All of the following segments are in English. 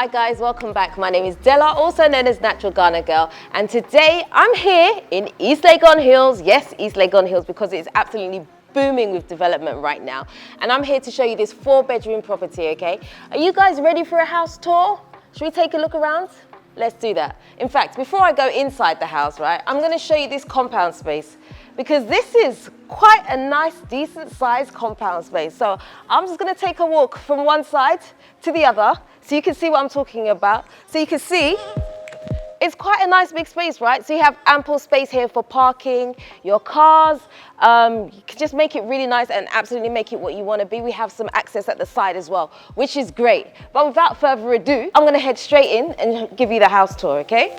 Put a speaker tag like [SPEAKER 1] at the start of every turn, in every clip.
[SPEAKER 1] guys, welcome back. My name is Della, also known as Natural Ghana Girl, and today I'm here in East Legon Hills. Yes, East Legon Hills, because it's absolutely booming with development right now. And I'm here to show you this 4-bedroom property, okay? Are you guys ready for a house tour? Should we take a look around? Let's do that. In fact, before I go inside the house, right, I'm going to show you this compound space, because this is quite a nice, decent sized compound space. So I'm just going to take a walk from one side to the other so you can see what I'm talking about. So you can see it's quite a nice big space, right? So you have ample space here for parking your cars. You can just make it really nice and absolutely make it what you want to be. We have some access at the side as well, which is great. But without further ado, I'm going to head straight in and give you the house tour, okay?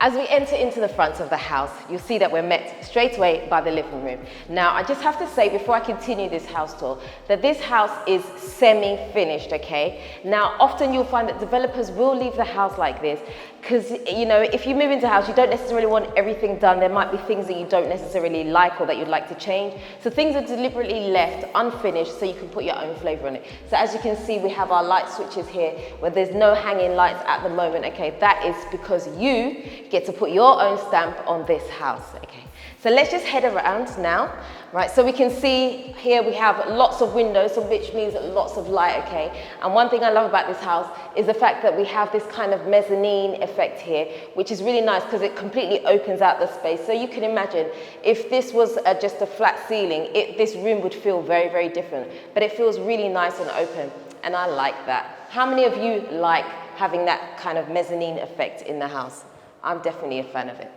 [SPEAKER 1] As we enter into the front of the house, you'll see that we're met straight away by the living room. Now, I just have to say before I continue this house tour that this house is semi-finished, okay? Now, often you'll find that developers will leave the house like this because, you know, if you move into a house, you don't necessarily want everything done. There might be things that you don't necessarily like or that you'd like to change. So things are deliberately left unfinished so you can put your own flavor on it. So as you can see, we have our light switches here where there's no hanging lights at the moment, okay? That is because you get to put your own stamp on this house, okay? So let's just head around now, right? So we can see here we have lots of windows, so which means lots of light, okay? And one thing I love about this house is the fact that we have this kind of mezzanine effect here, which is really nice because it completely opens out the space. So you can imagine if this was just a flat ceiling, this room would feel very, very different, but it feels really nice and open, and I like that. How many of you like having that kind of mezzanine effect in the house? I'm definitely a fan of it.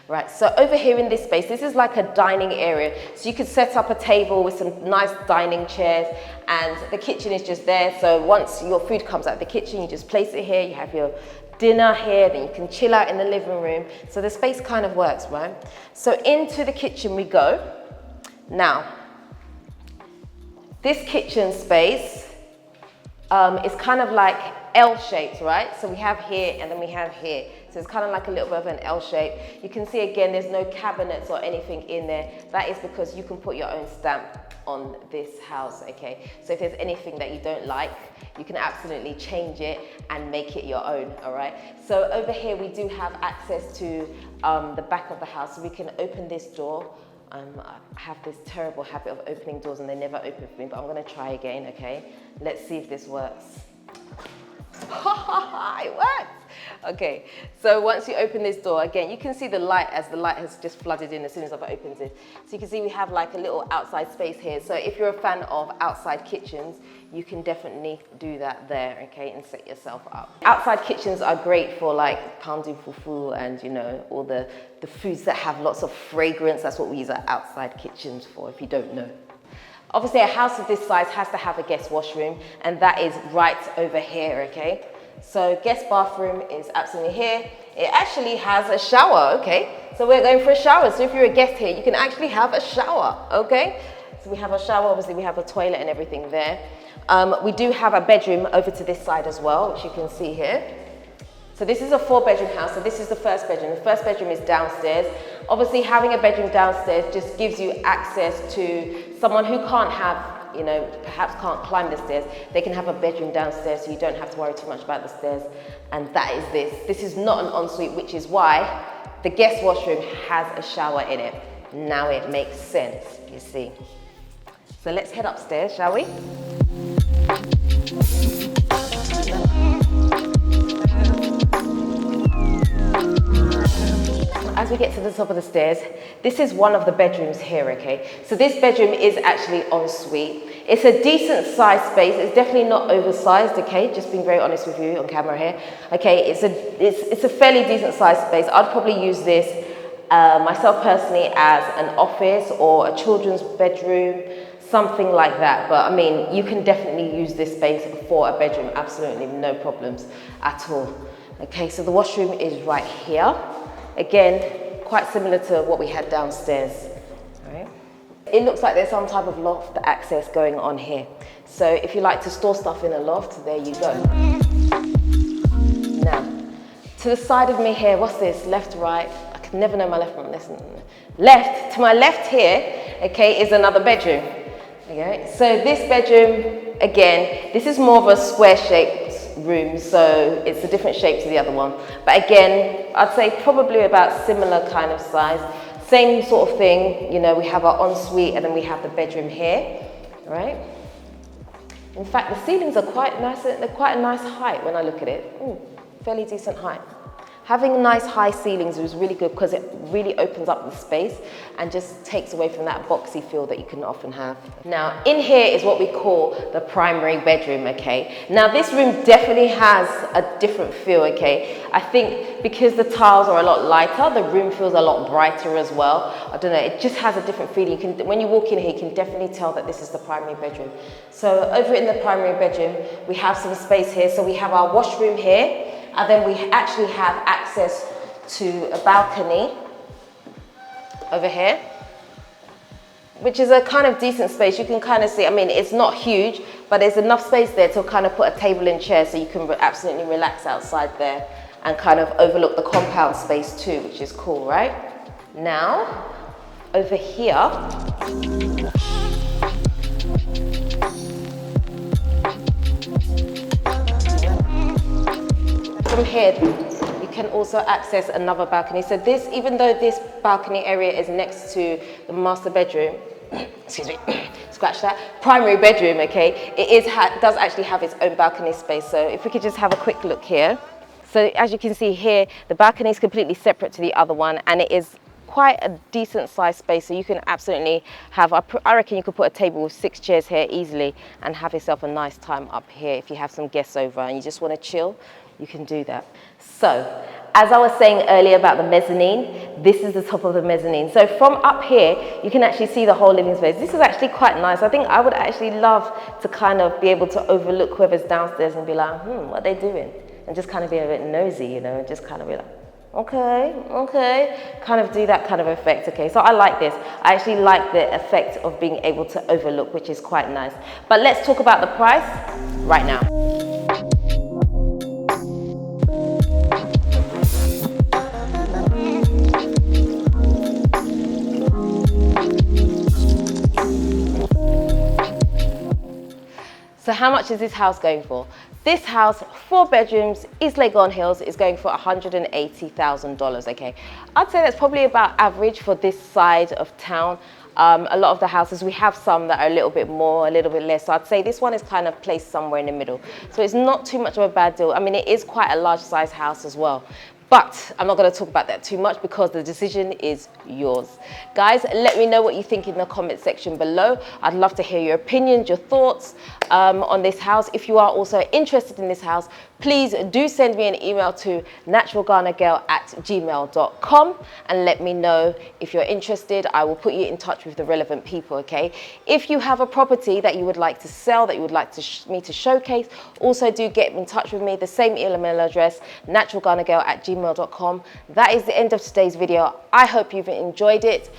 [SPEAKER 1] Right, so over here in this space, this is like a dining area. So you could set up a table with some nice dining chairs, and the kitchen is just there. So once your food comes out of the kitchen, you just place it here, you have your dinner here, then you can chill out in the living room. So the space kind of works, right? So into the kitchen we go. Now, this kitchen space is kind of like L-shaped, right? So we have here and then we have here. So it's kind of like a little bit of an L shape. You can see again, there's no cabinets or anything in there. That is because you can put your own stamp on this house, okay? So if there's anything that you don't like, you can absolutely change it and make it your own, all right? So over here, we do have access to the back of the house. So we can open this door. I have this terrible habit of opening doors and they never open for me, but I'm gonna try again, okay? Let's see if this works. It works! Okay, so once you open this door, again, you can see the light as the light has just flooded in as soon as I've opened it. So you can see we have like a little outside space here. So if you're a fan of outside kitchens, you can definitely do that there, okay, and set yourself up. Outside kitchens are great for like pounding fufu and, you know, all the foods that have lots of fragrance. That's what we use our outside kitchens for, if you don't know. Obviously, a house of this size has to have a guest washroom, and that is right over here, okay? So guest bathroom is absolutely here. It actually has a shower, okay? So we're going for a shower. So if you're a guest here, you can actually have a shower, okay? So we have a shower, obviously we have a toilet and everything there. We do have a bedroom over to this side as well, which you can see here. So this is a 4-bedroom house, so this is the first bedroom. The first bedroom is downstairs. Obviously, having a bedroom downstairs just gives you access to someone who can't have, you know, perhaps can't climb the stairs. They can have a bedroom downstairs, so you don't have to worry too much about the stairs. And that is this. This is not an ensuite, which is why the guest washroom has a shower in it. Now it makes sense, you see. So let's head upstairs, shall we? As we get to the top of the stairs, this is one of the bedrooms here, okay? So this bedroom is actually ensuite. It's a decent sized space. It's definitely not oversized, okay? Just being very honest with you on camera here. Okay, it's a fairly decent sized space. I'd probably use this myself personally as an office or a children's bedroom, something like that. But I mean, you can definitely use this space for a bedroom, absolutely no problems at all. Okay, so the washroom is right here. Again, quite similar to what we had downstairs, right? It looks like there's some type of loft access going on here. So if you like to store stuff in a loft, there you go. Now, to the side of me here, what's this? Left, right? I can never know my left from this. Left, to my left here, okay, is another bedroom. Okay, so this bedroom, again, this is more of a square-shaped room, so it's a different shape to the other one. But again, I'd say probably about similar kind of size. Same sort of thing, you know, we have our ensuite and then we have the bedroom here, right? In fact, the ceilings are quite nice, they're quite a nice height when I look at it. Fairly decent height. Having nice high ceilings is really good because it really opens up the space and just takes away from that boxy feel that you can often have. Now, in here is what we call the primary bedroom, okay? Now, this room definitely has a different feel, okay? I think because the tiles are a lot lighter, the room feels a lot brighter as well. I don't know, it just has a different feeling. When you walk in here, you can definitely tell that this is the primary bedroom. So over in the primary bedroom, we have some space here. So we have our washroom here. And then we actually have access to a balcony over here, which is a kind of decent space. You can kind of see, I mean, it's not huge, but there's enough space there to kind of put a table and chair so you can absolutely relax outside there and kind of overlook the compound space too, which is cool, right? Now, over here, from here, you can also access another balcony. So this, even though this balcony area is next to the master bedroom, excuse me, scratch that, primary bedroom, okay, does actually have its own balcony space. So if we could just have a quick look here. So as you can see here, the balcony is completely separate to the other one, and it is quite a decent sized space, so you can absolutely have, I reckon you could put a table with 6 chairs here easily and have yourself a nice time up here. If you have some guests over and you just want to chill, you can do that. So, as I was saying earlier about the mezzanine, this is the top of the mezzanine. So from up here, you can actually see the whole living space. This is actually quite nice. I think I would actually love to kind of be able to overlook whoever's downstairs and be like, what are they doing? And just kind of be a bit nosy, you know, and just kind of be like, okay, kind of do that kind of effect, okay? So I like this. I actually like the effect of being able to overlook, which is quite nice. But let's talk about the price right now. So how much is this house going for? This house, 4 bedrooms, East Legon Hills, is going for $180,000, okay? I'd say that's probably about average for this side of town. A lot of the houses, we have some that are a little bit more, a little bit less. So I'd say this one is kind of placed somewhere in the middle. So it's not too much of a bad deal. I mean, it is quite a large size house as well. But I'm not going to talk about that too much because the decision is yours. Guys, let me know what you think in the comment section below. I'd love to hear your opinions, your thoughts on this house. If you are also interested in this house, please do send me an email to naturalghanagirl@gmail.com and let me know if you're interested. I will put you in touch with the relevant people, okay? If you have a property that you would like to sell, that you would like me to showcase, also do get in touch with me. The same email address, naturalghanagirl@gmail.com. That is the end of today's video. I hope you've enjoyed it.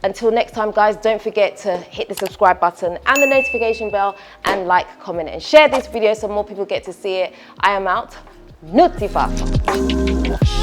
[SPEAKER 1] Until next time, guys, don't forget to hit the subscribe button and the notification bell and like, comment and share this video so more people get to see it. I am out. Nutitfafa.